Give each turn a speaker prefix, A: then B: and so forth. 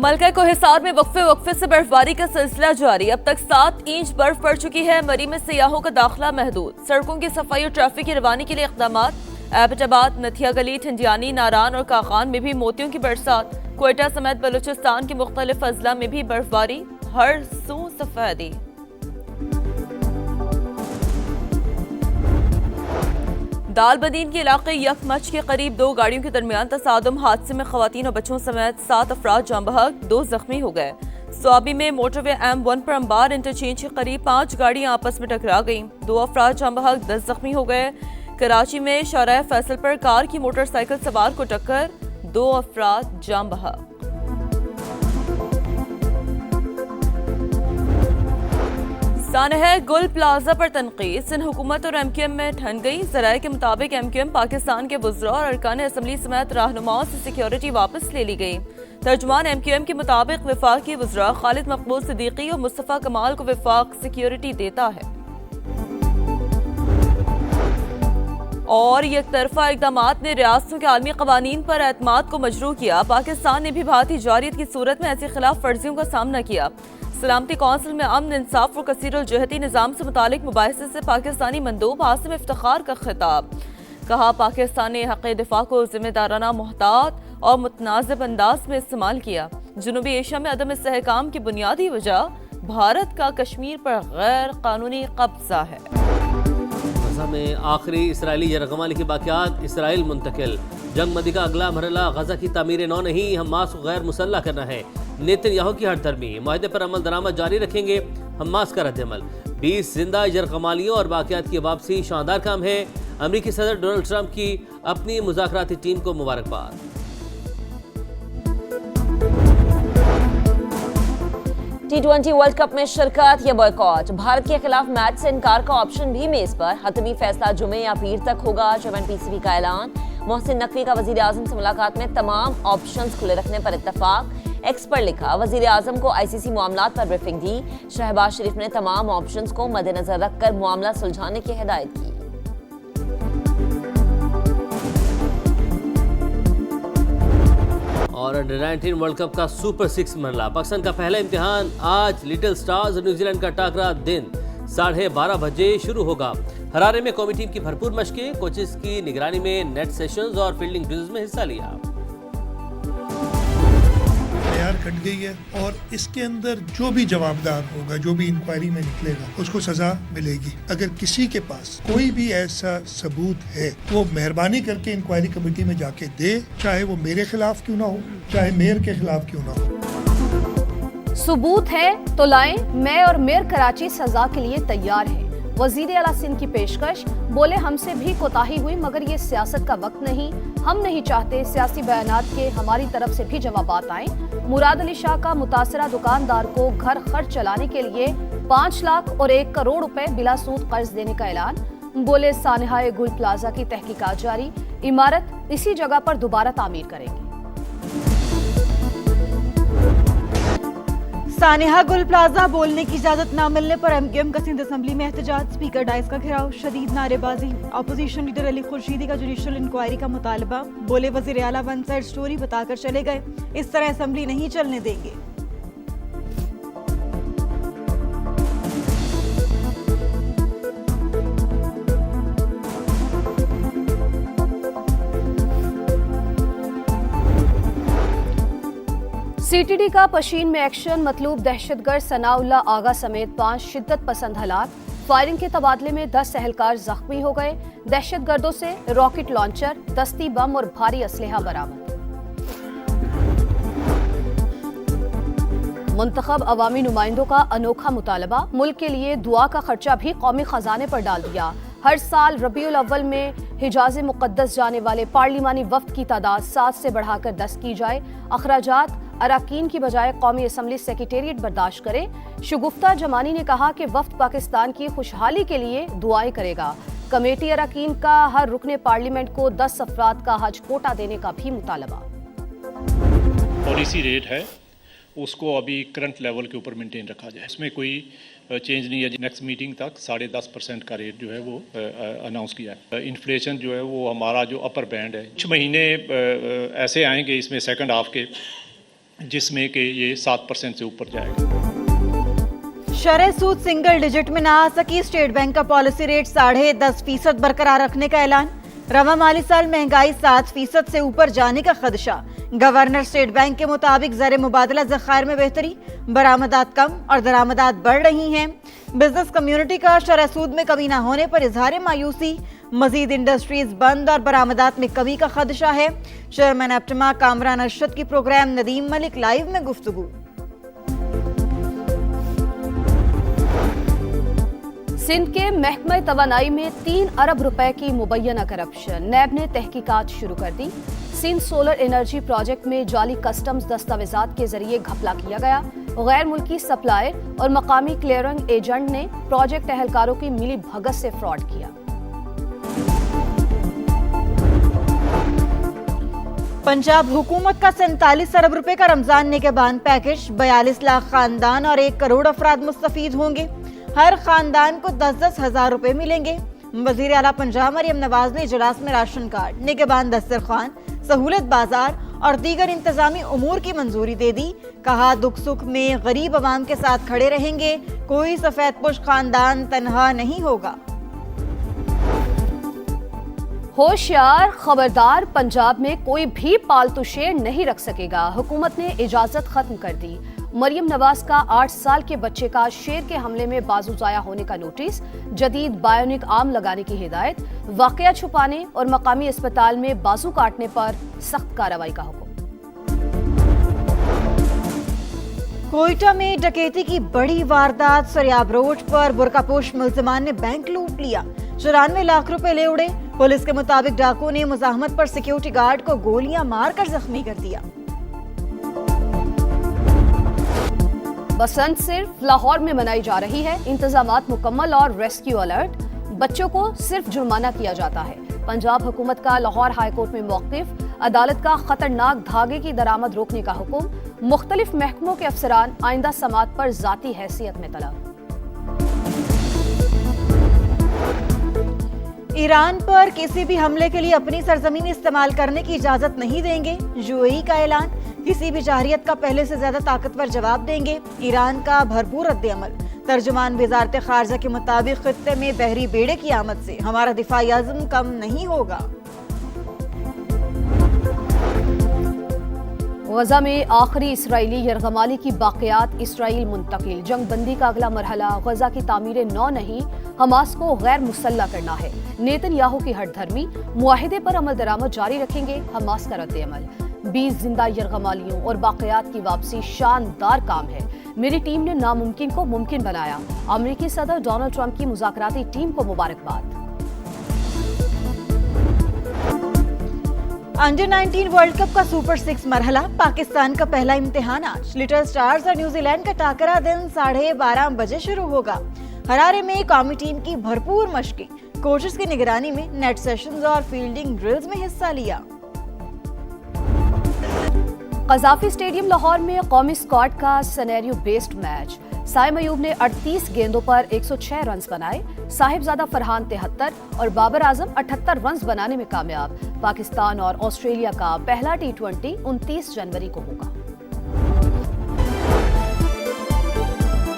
A: मलका को हिसार में वक्फे से बर्फबारी का सिलसिला जारी। अब तक 7 इंच बर्फ पड़ चुकी है। मरी में सियाहों का दाखिला महदूद। सड़कों की सफाई और ट्रैफिक की रवानी के लिए इक़दाम। एबटाबाद, नथिया गली, ठंडियानी, नारान और कागान में भी मोतियों की बरसात। क्वेटा समेत बलूचिस्तान के मुख्तलिफ अजला में भी बर्फबारी। हर सू सफेदी। दालबदीन के इलाके यकमच के करीब 2 गाड़ियों के दरमियान तसादुम। हादसे में खवातीन और बच्चों समेत 7 अफराद जाँ बहक, 2 जख्मी हो गए। स्वाबी में मोटरवे M1 पर अंबार इंटरचेंज के करीब 5 गाड़ियां आपस में टकरा गईं। 2 अफराद जाँ बहक, 10 जख्मी हो गए। कराची में शाहराह फैसल पर कार की मोटरसाइकिल सवार को टक्कर, 2 अफराद जाँ बहक। सानहा गुल प्लाजा पर तनकीद। सिंध हुकूमत और MQM में ठन गई। जराये के मुताबिक MQM पाकिस्तान के वुज़रा और अरकान असम्बली समेत रहनुमाओं से सिक्योरिटी वापस ले ली गई। तर्जुमान MQM के मुताबिक वफाकी वुज़रा खालिद मकबूल सिद्दीकी और मुस्तफ़ा कमाल को वफाक सिक्योरिटी देता है। और एक तरफा इक़दामात ने रियासतों के आलमी क़वानीन पर एतमाद को मजरूह किया। पाकिस्तान ने भी भारतीय जारियत की सूरत में ऐसी खिलाफ वर्जियों का सामना किया। सलामती कौंसिल में अमन, इंसाफ और कसीरुल जहती निज़ाम से मुतालिक मुबाहिसे से पाकिस्तानी मंदूब आसिम इफ्तिखार का खिताब। कहा, पाकिस्तान ने हक़ दिफा को जिम्मेदाराना, मुहतात और मुतनाज़िब अंदाज में इस्तेमाल किया। जनूबी एशिया में अदम इस्तेहकाम की बुनियादी वजह भारत का कश्मीर पर गैर कानूनी कब्जा है।
B: गज़ा में आखिरी इसराइली यरगमाली के बाक़ियात इसराइल मुंतकिल। जंग बंदी का अगला मरहला गज़ा की तामीर नौ नहीं, हमास को गैर मुसल्लह करना है। नेतन्याहू की हरदर्मी। माहिदे पर अमल दरामद जारी रखेंगे। हमास का रद्दअमल। 20 जिंदा यरगमालियों और बाक़ियात की वापसी शानदार काम है। अमरीकी सदर डोनाल्ड ट्रंप की अपनी मुज़ाकराती टीम को मुबारकबाद।
C: T20 वर्ल्ड कप में शिरकत या बॉयकॉट। भारत के खिलाफ मैच से इनकार का ऑप्शन भी मेज पर। हतमी फैसला जुमे या पीर तक होगा। चेयरमैन PCB का ऐलान। मोहसिन नकवी का वजीर आजम से मुलाकात में तमाम ऑप्शंस खुले रखने पर इत्तफाक। एक्स पर लिखा, वजीर आजम को ICC मामलात पर ब्रीफिंग दी। शहबाज शरीफ ने तमाम ऑप्शंस को मद्देनजर रखकर मामला सुलझाने की हिदायत की।
B: और अंडर-19 वर्ल्ड कप का सुपर 6 मरला। पाकिस्तान का पहला इम्तिहान आज। लिटिल स्टार्स और न्यूजीलैंड का टाकरा दिन 12:30 बजे शुरू होगा। हरारे में कौमी टीम की भरपूर मशकें। कोचेस की निगरानी में नेट सेशंस और फील्डिंग ड्रिल्स में हिस्सा लिया।
D: तैयार कट गई है और इसके अंदर जो भी जवाबदार होगा, जो भी इंक्वायरी में निकलेगा, उसको सजा मिलेगी। अगर किसी के पास कोई भी ऐसा सबूत है, वो मेहरबानी करके इंक्वायरी कमेटी में जाके दे, चाहे वो मेरे खिलाफ क्यों ना हो, चाहे मेयर के खिलाफ क्यों ना हो।
E: सबूत है तो लाएं। मैं और मेयर कराची सजा के लिए तैयार हैं। वजीर आला सिंध की पेशकश। बोले, हमसे भी कोताही हुई मगर ये सियासत का वक्त नहीं। हम नहीं चाहते सियासी बयानात के हमारी तरफ से भी जवाबात आए। मुराद अली शाह का मुतासरा दुकानदार को घर खर्च चलाने के लिए 5 लाख और 1 करोड़ रुपए बिला सूद कर्ज देने का ऐलान। बोले, सानहा गुल प्लाजा की तहकीकात जारी। इमारत इसी जगह पर दोबारा तामीर करेंगे।
F: सानेहा गुल प्लाजा बोलने की इजाजत न मिलने पर MQM का सिंध असेंबली में एहतजाज। स्पीकर डाइस का घेराव, शदीद नारेबाजी। अपोजिशन लीडर अली खुर्शीदी का जुडिशल इंक्वायरी का मुतालबा। बोले, वजीर आला वन साइड स्टोरी बताकर चले गए। इस तरह असेंबली नहीं चलने देंगे।
E: CTD का पशीन में एक्शन। मतलूब दहशतगर्द सनाउल्ला आगा समेत 5 शिद्दत पसंद हलाक। फायरिंग के तबादले में 10 एहलकार जख्मी हो गए। दहशतगर्दों से रॉकेट लॉन्चर, दस्ती बम और भारी असलहा बरामद। मुंतखब अवामी नुमाइंदों का अनोखा मुतालबा। मुल्क के लिए दुआ का खर्चा भी कौमी खजाने पर डाल दिया। हर साल रबीउल अव्वल में हिजाज मुक़द्दस जाने वाले पार्लिमानी वफ्द की तादाद 7 से बढ़ाकर 10 की जाए। अखराजात अराकीन की बजाय कौमी असम्बली सेक्रेटेरिएट बर्दाश्त करे। शगुफ्ता जमानी ने कहा कि वफ्द पाकिस्तान की खुशहाली के लिए दुआएं करेगा। कमेटी अराकीन का हर रुकने पार्लियामेंट को 10 अफराद का हज कोटा देने का भी मुतालबा।
G: पॉलिसी रेट है उसको अभी करंट लेवल के ऊपर मेंटेन रखा जाए, इसमें कोई चेंज नहीं है। नेक्स्ट मीटिंग तक 10.5% का रेट जो है वो अनाउंस किया है। इन्फ्लेशन जो है वो हमारा जो अपर बैंड है, कुछ महीने ऐसे आएंगे इसमें सेकंड हाफ के जिसमें कि ये 7% से ऊपर जाएगा।
F: शरह सूद सिंगल डिजिट में ना आ सकी, स्टेट बैंक का पॉलिसी रेट 10.5% बरकरार रखने का ऐलान। रवा माली साल महंगाई 7% से ऊपर जाने का खदशा। गवर्नर स्टेट बैंक के मुताबिक ज़र मुबादला ज़खायर में बेहतरी, बरामदात कम और दरामदात बढ़ रही हैं। बिजनेस कम्युनिटी का शरह सूद में कमी न होने पर इजहार मायूसी। मजीद इंडस्ट्रीज बंद और बरामदात में कमी का खदशा है। चेयरमैन एप्टमा कामरान अरशद की प्रोग्राम नदीम मलिक लाइव में गुफ्तगू।
E: सिंध के महकमा तवानाई में 3 अरब रुपए की मुबैना करप्शन। नैब ने तहकीकात शुरू कर दी। सिंध सोलर एनर्जी प्रोजेक्ट में जाली कस्टम्स दस्तावेजात के जरिए घपला किया गया। गैर मुल्की सप्लायर और मकामी क्लियरिंग एजेंट ने प्रोजेक्ट अहलकारों की मिली भगत से फ्रॉड किया।
F: पंजाब हुकूमत का 47 अरब रुपए का रमजान निगहबान पैकेज। 42 लाख खानदान और 1 करोड़ अफराद मुस्तफीद होंगे। हर खानदान को 10-10 हजार रुपए मिलेंगे। वजीर आला पंजाब मरियम नवाज ने इजलास में राशन कार्ड, निगहबान दस्तरखान, सहूलत बाजार और दीगर इंतजामी उमूर की मंजूरी दे दी। कहा दुख सुख में गरीब अवाम के साथ खड़े रहेंगे, कोई सफेदपोश खानदान तनहा नहीं होगा।
E: होशियार, खबरदार, पंजाब में कोई भी पालतू शेर नहीं रख सकेगा। हुकूमत ने इजाजत खत्म कर दी। मरियम नवाज का 8 साल के बच्चे का शेर के हमले में बाजू जाया होने का नोटिस। जदीद बायोनिक आर्म लगाने की हिदायत। वाकया छुपाने और मकामी अस्पताल में बाजू काटने पर सख्त कार्रवाई का हुक्म।
F: कोयटा में डकैती की बड़ी वारदात। सरियाब रोड पर बुरकापोश मुल्जिमान ने बैंक लूट लिया। 94 लाख रुपए ले उड़े। पुलिस के मुताबिक डाकुओं ने मुजाहमत पर सिक्योरिटी गार्ड को गोलियां मारकर जख्मी कर दिया।
E: बसंत सिर्फ लाहौर में मनाई जा रही है। इंतजामात मुकम्मल और रेस्क्यू अलर्ट। बच्चों को सिर्फ जुर्माना किया जाता है। पंजाब हुकूमत का लाहौर हाईकोर्ट में मौक़िफ़। अदालत का खतरनाक धागे की दरामद रोकने का हुक्म। मुख्तलिफ महकमों के अफसरान आइंदा समात पर जाती हैसियत में तलब।
F: ईरान पर किसी भी हमले के लिए अपनी सरजमीन इस्तेमाल करने की इजाजत नहीं देंगे। यूएई का ऐलान। किसी भी जाहिरियत का पहले से ज्यादा ताकतवर जवाब देंगे। ईरान का भरपूर रद्द-ए-अमल। तर्जुमान वजारत खारजा के मुताबिक खित्ते में बहरी बेड़े की आमद से हमारा दिफाई आज़म कम नहीं होगा।
E: गजा में आखिरी इसराइली यरगमाली की बाक़ियात। इसराइल मुंतकिल। जंग बंदी का अगला मरहला गजा की तामीर नौ नहीं, हमास को गैर मुसल्ला करना है। नेतन्याहू की हठधर्मी। मुआहिदे पर अमल दरामद जारी रखेंगे। हमास का रद्द-ए-अमल। 20 जिंदा यरगमालियों और बाक़ियात की वापसी शानदार काम है। मेरी टीम ने नामुमकिन को मुमकिन बनाया। अमेरिकी सदर डोनाल्ड ट्रंप की मुज़ाकराती टीम को मुबारकबाद।
F: अंडर 19 वर्ल्ड कप का सुपर 6 मरहला। पाकिस्तान का पहला इम्तिहान आज। लिटिल स्टार्स और न्यूजीलैंड का टाकरा दिन 12:30 बजे शुरू होगा। हरारे में कौमी टीम की भरपूर मशकें। कोचेस की निगरानी में नेट सेशंस और फील्डिंग ड्रिल्स में हिस्सा लिया।
E: कज़ाफी स्टेडियम लाहौर में कौमी स्क्वाड का scenario based match. Saim Ayub ने 38 गेंदों पर 106 रन्स बनाए। साहिबजादा फरहान 73 और बाबर आजम 78 रन्स बनाने में कामयाब। पाकिस्तान और ऑस्ट्रेलिया का पहला T20 29 जनवरी को होगा।